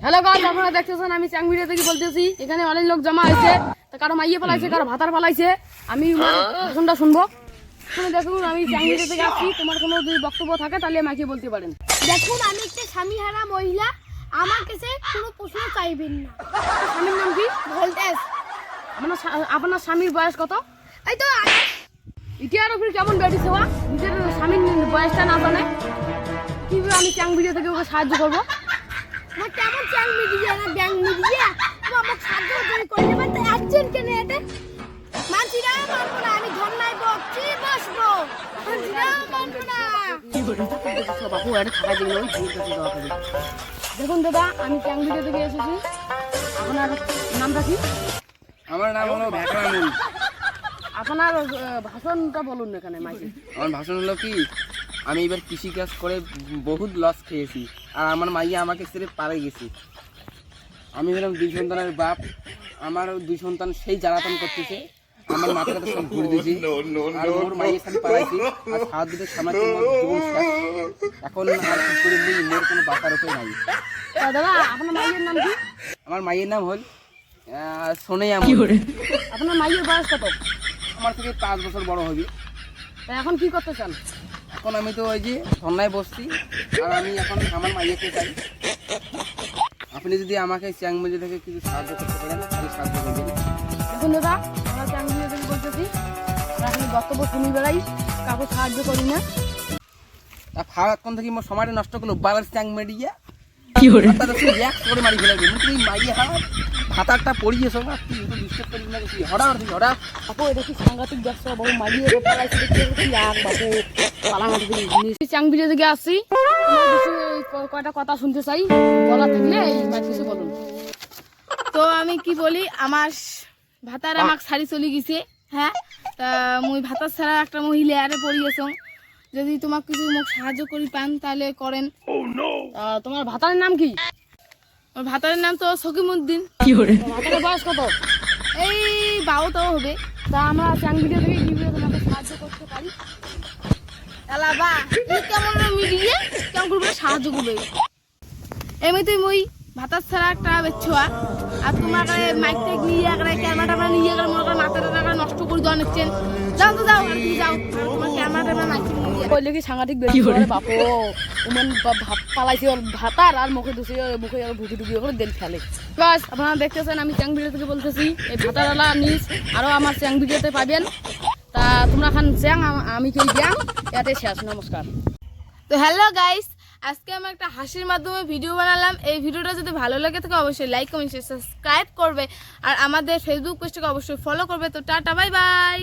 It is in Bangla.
হ্যালো গাইস, আপনারা দেখতেছেন আমি চ্যাং ভিডিও থেকে বলতেছি। এখানে অনেক লোক জমা হয়েছে, তা কারো মাইয়ে পালাইছে, কারো ভাতার পালাইছে। আমি ভাষণটা শুনবো। শুনে দেখুন, আমি চ্যাং ভিডিও থেকে আসছি। তোমার কোনো যদি বক্তব্য থাকে তাহলে মাইকে বলতে পারেন। দেখুন, আমি একটা স্বামীহারা মহিলা, আমার কাছে কোনো প্রশ্ন চাইবেন না। স্বামীর নাম কি? ভোল্টেজ। আপনার স্বামীর বয়স কত? এই তো ইতিহার উপরে কেমন বেড়েছে ওয়া? নিজের স্বামীর বয়সটা না জানে কিভাবে আমি চ্যাং ভিডিও থেকে ওকে সাহায্য করবো? আমার কেমন চ্যাং মিডিয়া না ব্যাং মিডিয়া, আমার সাহায্য করে দেবেন। তো একজন কেন এতে মানছিরা মানবো না, আমি ধর্নায় বসছি বসবো, মানছিরা মানবো না। বাপু এটা খাওয়া দিল। দেখুন দাদা, আমি চ্যাং ভিডিও থেকে এসেছি। আপনার নামটা কি? আমার নাম হলো ভ্যাকরামুল। আপনার ভাষণটা বলুন এখানে মাইকে। আমার ভাষণ হলো কি, আমি এবার কৃষিকাজ করে বহুত লস খেয়েছি, আর আমার মাইয়া আমাকে ছেড়ে পারে গেছি। আমি হলাম 2 সন্তানের বাপ। আমার 2 সন্তান সেই জ্বালাতন করতেছে, আমার মাথাটা সব ঘুরে দিয়েছি, আর ওর মাইয়ের সাথে পালাইছি, আর সাত দিনের সামনে জীবন শেষ। এখন আর কি করে বলি, মোর কোনো বাঁচার উপায় নাই। তা দাদা, আপনার মাইয়ের নাম কি? আমার মাইয়ের নাম হল সোনাইয়া। আপনার মাইয়ের বয়স কত? আমার থেকে 5 বছর বড় হবে। তা এখন কি করতে চান? এখন আমি তো ওই যে ধর্নায় বসছি, আর আমি এখন আমার মাইয়াকে চাই। আপনি যদি আমাকে চ্যাং মিডিয়া থেকে কিছু সাহায্য করতে পারেন তাহলে সাহায্য করবেন। দেখুন দাদা, আমরা চ্যাং ভিডিও থেকে বলতেছি। আমরা এখন বক্তব্য শুনি বেড়াই, কাউকে সাহায্য করি না। তা খাওয়াক্ষণ থেকে আমার সময়টা নষ্ট করলো বালার চ্যাং মিডিয়া করে মারি ফেলে দেবে। তুমি মাইয়া ভাতারটা পড়িয়েছো না, তুই বিশ্বাস করি না কি হঠাৎ হঠাৎ। বাপু এটা কি সাংঘাতিক দেখছো? বাবু মাইয়ে পালাইছে দেখতে কি রাগ বাপু পালানো থেকে চ্যাং ভিডিও থেকে আসছি। তোমার বিষয়ে কয়টা কথা শুনতে চাই, বলা থাকলে এই কিছু বলুন। তো আমি কি বলি, আমার ভাতার আমাকে ছাড়ি চলে গেছে। হ্যাঁ, তা মুই ভাতার ছাড়া একটা মহিলা আরে পড়িয়েছ। যদি তোমাকে কিছু মোক সাহায্য করি পান তাহলে করেন। তোমার ভাতারের নাম কি? আমার ভাতারের নাম তো সকিমউদ্দিন। ভাতারের বয়স কত? এই 12 হবে। তা আমরা চ্যাং ভিডিও থেকে কিভাবে তোমাকে সাহায্য করতে পারি? এলাবা ই কেমন মিডিয়া কেমন করবে সাহায্য করবে। এমনিতে মুই ভাতার ছাড়া একটা বেচ্ছুয়া, আর তোমাকে মাইক টাইক নিয়ে একবারে ক্যামেরা ট্যামেরা নিয়ে গেলে মনে করে মাথাটা টাকা নষ্ট করে দেওয়া নিচ্ছেন। যাও তো যাও, আর তুমি যাও, আর তোমার ক্যামেরা ট্যামেরা মাইক নিয়ে কইলে কি সাংঘাতিক বেশি করে বাপু। উমেন পালাইছে ওর ভাতার, আর মুখে দুসে মুখে ভুকি টুকি করে দেন ফেলে। বাস আপনারা দেখতেছেন, আমি চ্যাং ভিডিও থেকে বলতেছি। এই ভাতারওয়ালা নিউজ আরও আমার চ্যাং ভিডিওতে পাবেন। তা তোমরা খান চ্যাং, আমি কি জ্যাং, এতে শেষ। নমস্কার। তো হ্যালো গাইস, আজকে আমি একটা হাসির মাধ্যমে ভিডিও বানালাম। এই ভিডিওটা যদি ভালো লাগে থাকে অবশ্যই লাইক কমেন্ট সাবস্ক্রাইব করবে, আর আমাদের ফেসবুক পেজটাকে অবশ্যই ফলো করবে। তো টাটা, বাই বাই।